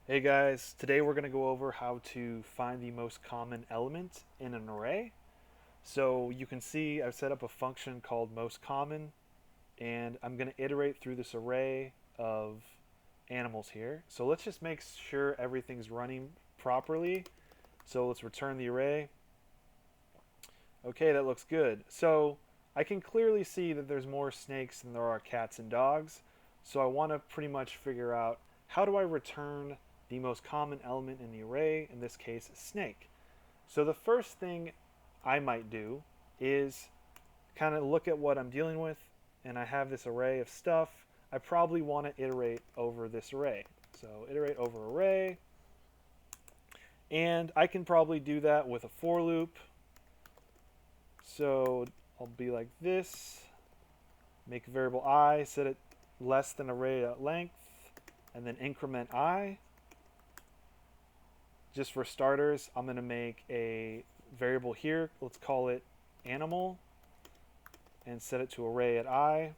Hey guys, today we're going to go over how to find the most common element in an array. So you can see I've set up a function called most common, and I'm going to iterate through this array of animals here. So let's just make sure everything's running properly. So let's return the array. Okay, that looks good. So I can clearly see that there's more snakes than there are cats and dogs. So I want to pretty much figure out, how do I return the most common element in the array, in this case, snake. So the first thing I might do is kind of look at what I'm dealing with, and I have this array of stuff. I probably want to iterate over this array. So iterate over array, and I can probably do that with a for loop. So I'll be like this, make a variable I, set it less than array length, and then increment I. Just for starters, I'm going to make a variable here. Let's call it animal and set it to array at I.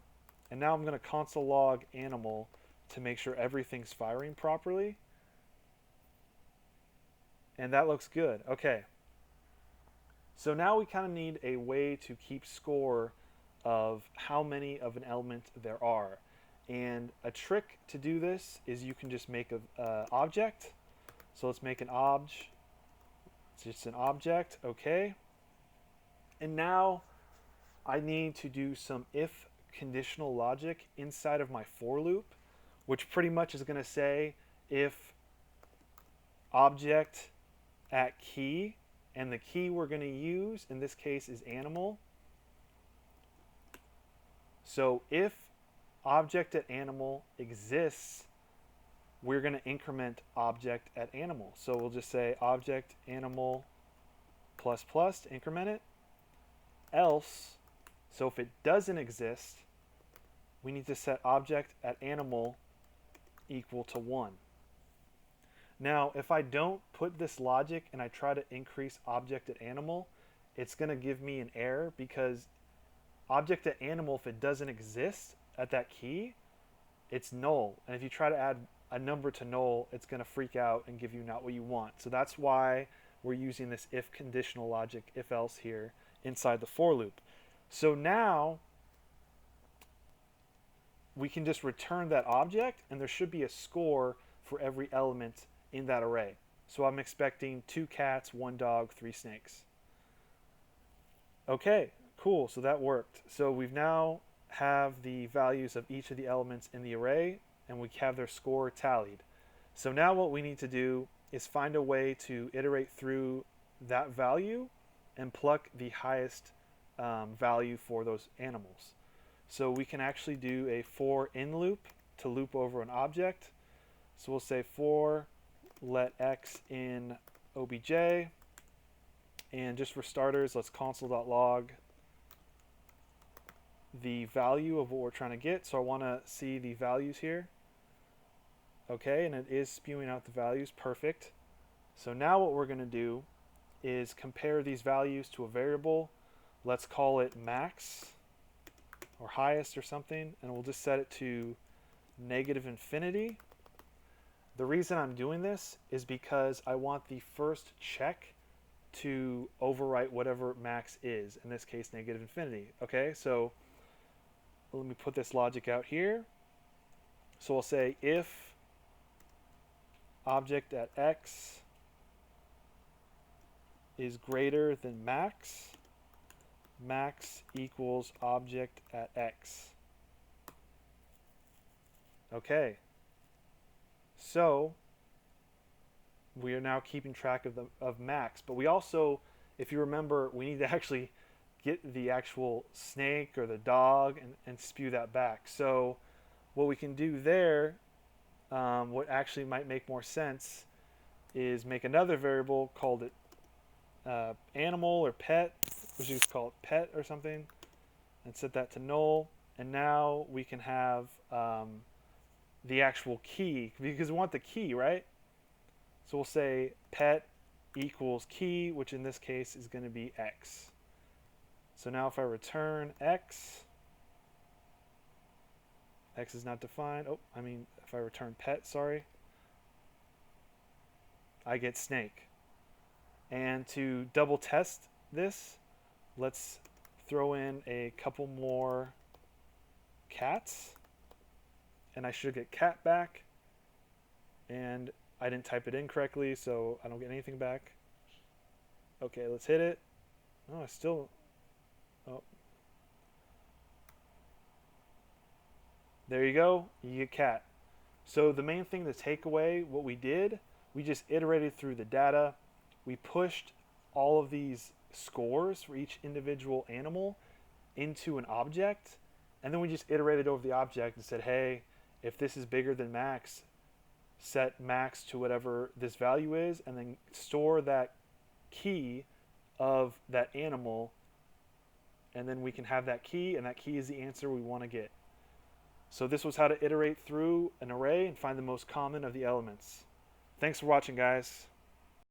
And now I'm going to console log animal to make sure everything's firing properly. And that looks good. Okay. So now we kind of need a way to keep score of how many of an element there are. And a trick to do this is you can just make an object. So let's make an obj. It's just an object. Okay. And now I need to do some if conditional logic inside of my for loop, which pretty much is going to say if object at key, and the key we're going to use in this case is animal. So if object at animal exists, we're going to increment object at animal. So we'll just say object animal plus plus to increment it. Else, so if it doesn't exist, we need to set object at animal equal to 1. Now, if I don't put this logic and I try to increase object at animal, it's going to give me an error because object at animal, if it doesn't exist at that key, it's null. And if you try to add a number to null, it's going to freak out and give you not what you want. So that's why we're using this if conditional logic, if else here inside the for loop. So now we can just return that object, and there should be a score for every element in that array. So I'm expecting 2 cats, 1 dog, 3 snakes. Okay, cool, so that worked. So we've now have the values of each of the elements in the array, and we have their score tallied. So now what we need to do is find a way to iterate through that value and pluck the highest value for those animals. So we can actually do a for in loop to loop over an object. So we'll say for let x in obj, and just for starters, let's console.log the value of what we're trying to get. So I want to see the values here. Okay, and it is spewing out the values. Perfect. So now what we're going to do is compare these values to a variable. Let's call it max or highest or something, and we'll just set it to -infinity. The reason I'm doing this is because I want the first check to overwrite whatever max is, in this case -infinity. Okay, so let me put this logic out here. So we'll say if object at x is greater than max, max equals object at x. Okay, so we are now keeping track of max, but we also, if you remember, we need to actually get the actual snake or the dog and spew that back. So what we can do there, what actually might make more sense, is make another variable called it animal or pet, which is called pet or something, and set that to null. And now we can have the actual key, because we want the key, right? So we'll say pet equals key, which in this case is going to be x. So now if I return x, x is not defined. Oh, I mean, if I return pet, sorry. I get snake. And to double test this, let's throw in a couple more cats, and I should get cat back. And I didn't type it in correctly, so I don't get anything back. Okay, let's hit it. Oh, I still... Oh. There you go. You get cat. So the main thing to take away, what we did, we just iterated through the data. We pushed all of these scores for each individual animal into an object, and then we just iterated over the object and said, hey, if this is bigger than max, set max to whatever this value is, and then store that key of that animal, and then we can have that key, and that key is the answer we want to get. So this was how to iterate through an array and find the most common of the elements. Thanks for watching, guys.